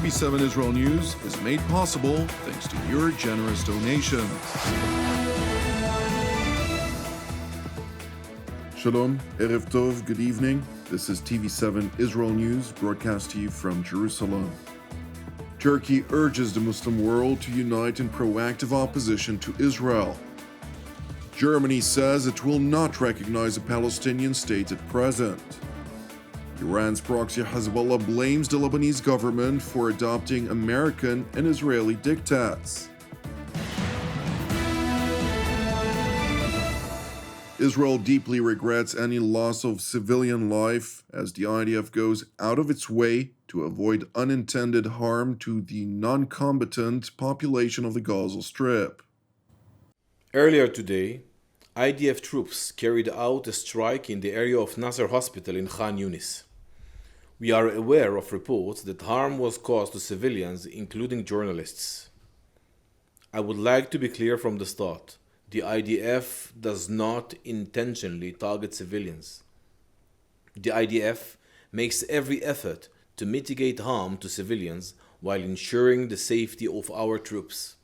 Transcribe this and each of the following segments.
TV7 Israel News is made possible thanks to your generous donations. Shalom, Erev Tov, good evening. This is TV7 Israel News, broadcast to you from Jerusalem. Turkey urges the Muslim world to unite in proactive opposition to Israel. Germany says it will not recognize a Palestinian state at present. Iran's proxy Hezbollah blames the Lebanese government for adopting American and Israeli diktats. Israel deeply regrets any loss of civilian life as the IDF goes out of its way to avoid unintended harm to the non-combatant population of the Gaza Strip. Earlier today, IDF troops carried out a strike in the area of Nasser Hospital in Khan Yunis. We are aware of reports that harm was caused to civilians, including journalists. I would like to be clear from the start. The IDF does not intentionally target civilians. The IDF makes every effort to mitigate harm to civilians while ensuring the safety of our troops.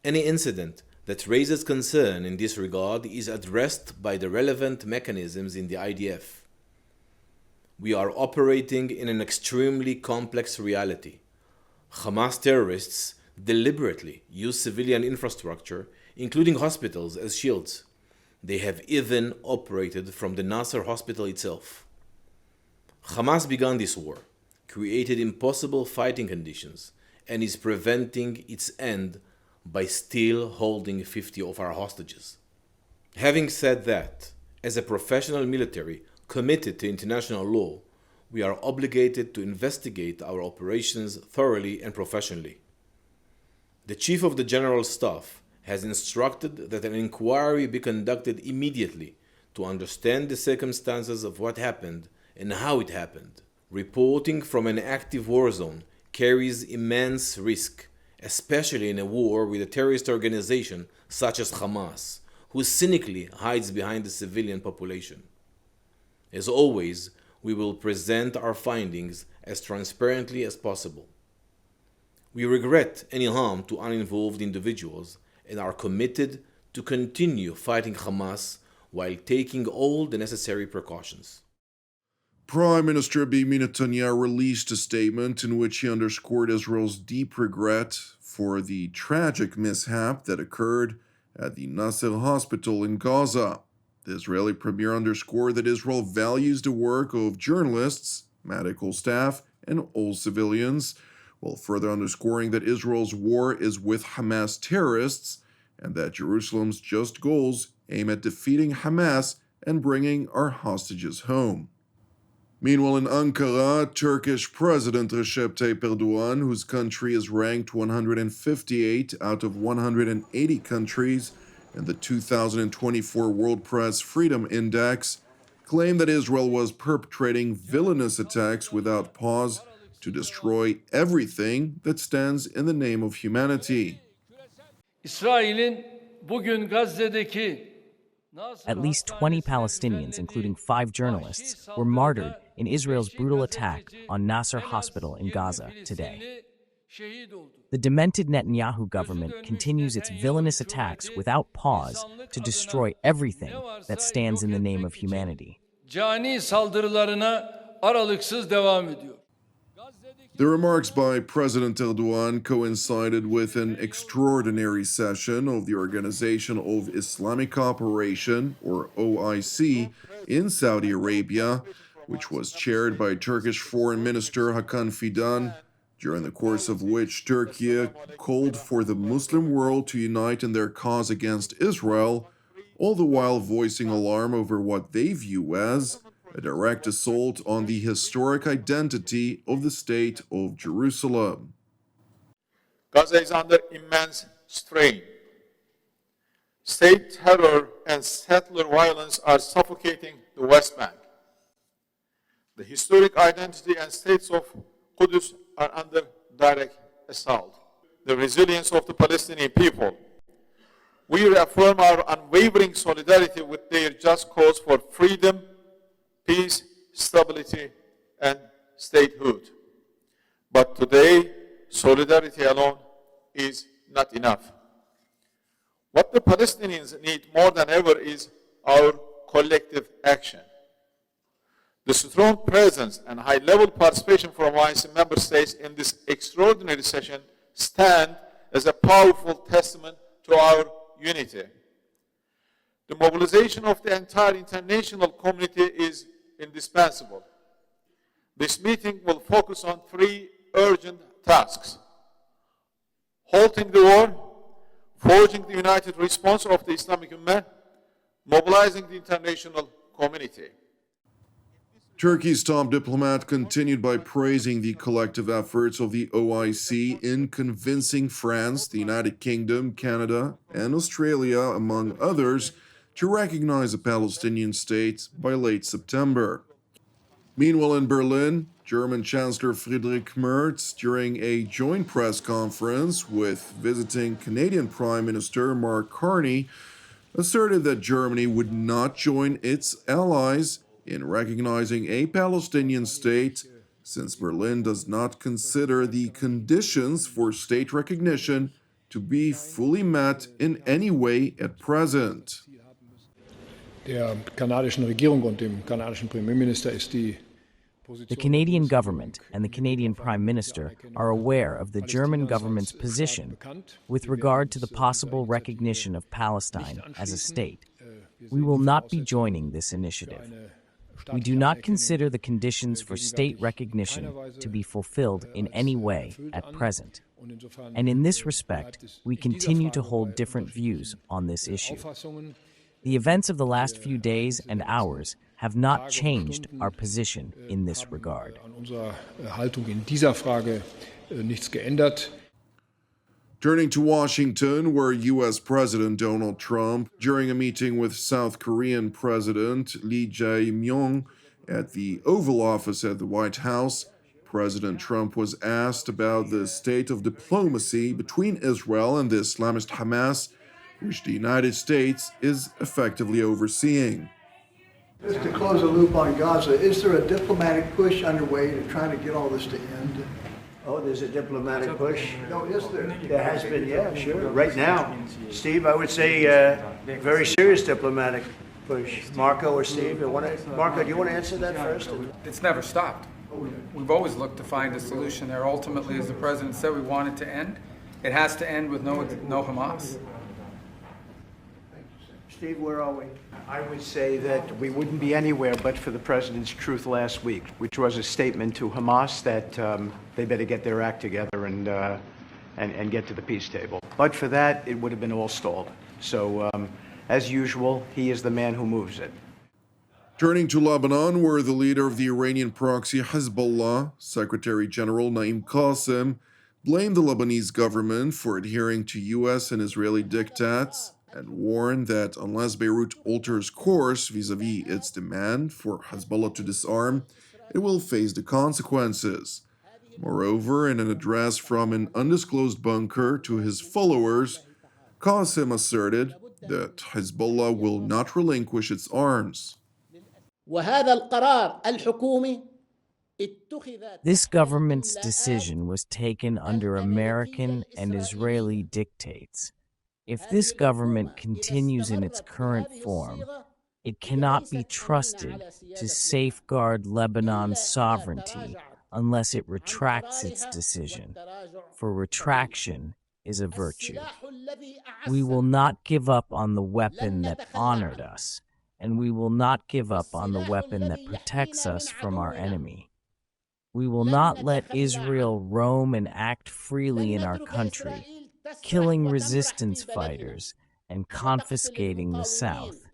Any incident that raises concern in this regard is addressed by the relevant mechanisms in the IDF. We are operating in an extremely complex reality. Hamas terrorists deliberately use civilian infrastructure, including hospitals, as shields. They have even operated from the Nasser hospital itself. Hamas began this war, created impossible fighting conditions, and is preventing its end by still holding 50 of our hostages. Having said that, as a professional military committed to international law, we are obligated to investigate our operations thoroughly and professionally. The Chief of the General Staff has instructed that an inquiry be conducted immediately to understand the circumstances of what happened and how it happened. Reporting from an active war zone carries immense risk, especially in a war with a terrorist organization such as Hamas, who cynically hides behind the civilian population. As always, we will present our findings as transparently as possible. We regret any harm to uninvolved individuals and are committed to continue fighting Hamas while taking all the necessary precautions. Prime Minister Benjamin Netanyahu released a statement in which he underscored Israel's deep regret for the tragic mishap that occurred at the Nasser hospital in Gaza. The Israeli premier underscored that Israel values the work of journalists, medical staff, and all civilians, while further underscoring that Israel's war is with Hamas terrorists and that Jerusalem's just goals aim at defeating Hamas and bringing our hostages home. Meanwhile, in Ankara, Turkish President Recep Tayyip Erdogan, whose country is ranked 158 out of 180 countries in the 2024 World Press Freedom Index, claimed that Israel was perpetrating villainous attacks without pause to destroy everything that stands in the name of humanity. At least 20 Palestinians, including 5 journalists, were martyred in Israel's brutal attack on Nasser Hospital in Gaza today. The demented Netanyahu government continues its villainous attacks without pause to destroy everything that stands in the name of humanity. The remarks by President Erdogan coincided with an extraordinary session of the Organization of Islamic Cooperation, or OIC, in Saudi Arabia, which was chaired by Turkish Foreign Minister Hakan Fidan, during the course of which Turkey called for the Muslim world to unite in their cause against Israel, all the while voicing alarm over what they view as a direct assault on the historic identity of the state of Jerusalem. Gaza is under immense strain. State terror and settler violence are suffocating the West Bank. The historic identity and states of Qudus are under direct assault. The resilience of the Palestinian people. We reaffirm our unwavering solidarity with their just cause for freedom, peace, stability, and statehood. But today, solidarity alone is not enough. What the Palestinians need more than ever is our collective action. The strong presence and high-level participation from OIC member states in this extraordinary session stand as a powerful testament to our unity. The mobilization of the entire international community is indispensable. This meeting will focus on three urgent tasks: halting the war, forging the united response of the Islamic Ummah, mobilizing the international community. Turkey's top diplomat continued by praising the collective efforts of the OIC in convincing France, the United Kingdom, Canada, and Australia, among others, to recognize a Palestinian state by late September. Meanwhile, in Berlin, German Chancellor Friedrich Merz, during a joint press conference with visiting Canadian Prime Minister Mark Carney, asserted that Germany would not join its allies in recognizing a Palestinian state, since Berlin does not consider the conditions for state recognition to be fully met in any way at present. Der kanadischen Regierung und dem kanadischen Premierminister ist die The Canadian government and the Canadian Prime Minister are aware of the German government's position with regard to the possible recognition of Palestine as a state. We will not be joining this initiative. We do not consider the conditions for state recognition to be fulfilled in any way at present. And in this respect, we continue to hold different views on this issue. The events of the last few days and hours have not changed our position in this regard. An unserer Haltung in dieser Frage nichts geändert. Turning to Washington, where U.S. President Donald Trump, during a meeting with South Korean President Lee Jae-myung at the Oval Office at the White House, President Trump was asked about the state of diplomacy between Israel and the Islamist Hamas, which the United States is effectively overseeing. Just to close the loop on Gaza, is there a diplomatic push underway to try to get all this to end? Oh, there's a diplomatic push. No, is there? There has been, yeah, sure. Right now, Steve, I would say very serious diplomatic push. Marco or Steve, Marco, do you want to answer that first? It's never stopped. We've always looked to find a solution there. Ultimately, as the president said, we want it to end. It has to end with no Hamas. Steve, where are we? I would say that we wouldn't be anywhere but for the president's truth last week, which was a statement to Hamas that they better get their act together and get to the peace table. But for that, it would have been all stalled. So, as usual, he is the man who moves it. Turning to Lebanon, where the leader of the Iranian proxy Hezbollah, Secretary General Naim Qassem, blamed the Lebanese government for adhering to U.S. and Israeli diktats and warned that unless Beirut alters course vis-à-vis its demand for Hezbollah to disarm, it will face the consequences. Moreover, in an address from an undisclosed bunker to his followers, Qassem asserted that Hezbollah will not relinquish its arms. This government's decision was taken under American and Israeli dictates. If this government continues in its current form, it cannot be trusted to safeguard Lebanon's sovereignty unless it retracts its decision, for retraction is a virtue. We will not give up on the weapon that honored us, and we will not give up on the weapon that protects us from our enemy. We will not let Israel roam and act freely in our country, killing resistance fighters and confiscating the South.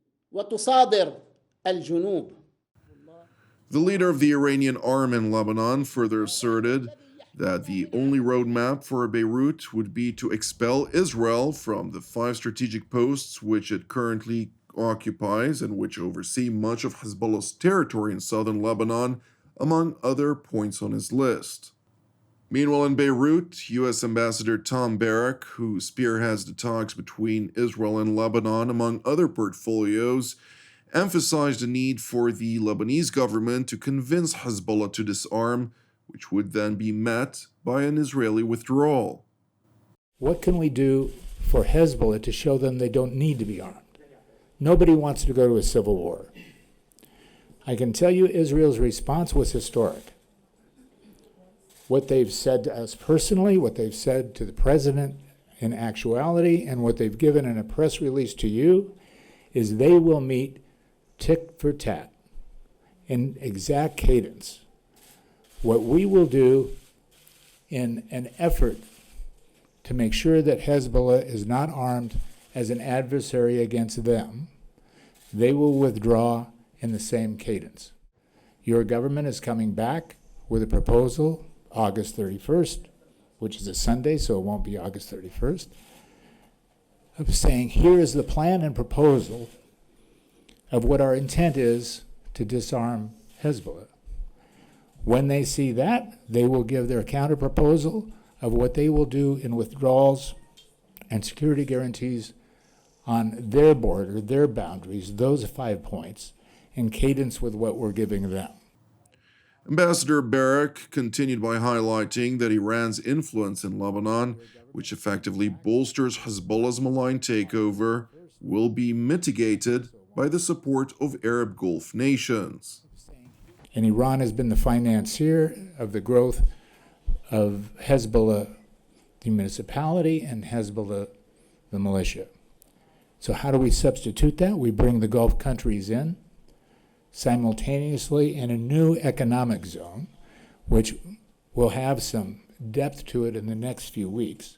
The leader of the Iranian arm in Lebanon further asserted that the only roadmap for Beirut would be to expel Israel from the 5 strategic posts which it currently occupies and which oversee much of Hezbollah's territory in southern Lebanon, among other points on his list. Meanwhile, in Beirut, U.S. Ambassador Tom Barrack, who spearheads the talks between Israel and Lebanon, among other portfolios, emphasized the need for the Lebanese government to convince Hezbollah to disarm which would then be met by an Israeli withdrawal. What can we do for Hezbollah to show them they don't need to be armed? Nobody wants to go to a civil war. I can tell you Israel's response was historic. What they've said to us personally, what they've said to the president in actuality, and what they've given in a press release to you is they will meet tick for tat in exact cadence. What we will do in an effort to make sure that Hezbollah is not armed as an adversary against them, they will withdraw in the same cadence. Your government is coming back with a proposal August 31st, which is a Sunday, so it won't be August 31st, of saying, here is the plan and proposal of what our intent is to disarm Hezbollah. When they see that, they will give their counter-proposal of what they will do in withdrawals and security guarantees on their border, their boundaries, those 5 points, in cadence with what we're giving them. Ambassador Barak continued by highlighting that Iran's influence in Lebanon, which effectively bolsters Hezbollah's malign takeover, will be mitigated by the support of Arab Gulf nations. And Iran has been the financier of the growth of Hezbollah, the municipality, and Hezbollah, the militia. So how do we substitute that? We bring the Gulf countries in simultaneously in a new economic zone, which will have some depth to it in the next few weeks.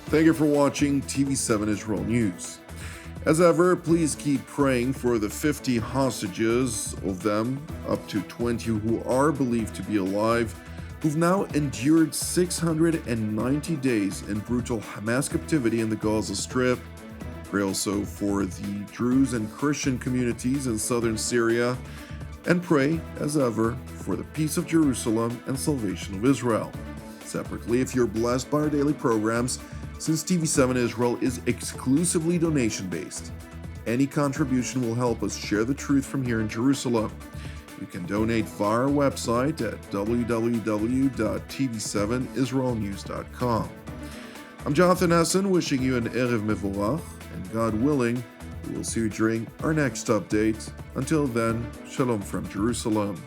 Thank you for watching TV7 Israel News. As ever, please keep praying for the 50 hostages, of them up to 20 who are believed to be alive, who've now endured 690 days in brutal Hamas captivity in the Gaza Strip. Pray also for the Druze and Christian communities in southern Syria, and pray, as ever, for the peace of Jerusalem and salvation of Israel. Separately, if you're blessed by our daily programs, since TV7 Israel is exclusively donation-based, any contribution will help us share the truth from here in Jerusalem. You can donate via our website at www.tv7IsraelNews.com. I'm Jonathan Essen, wishing you an Erev Mevorach, and God willing, we will see you during our next update. Until then, Shalom from Jerusalem.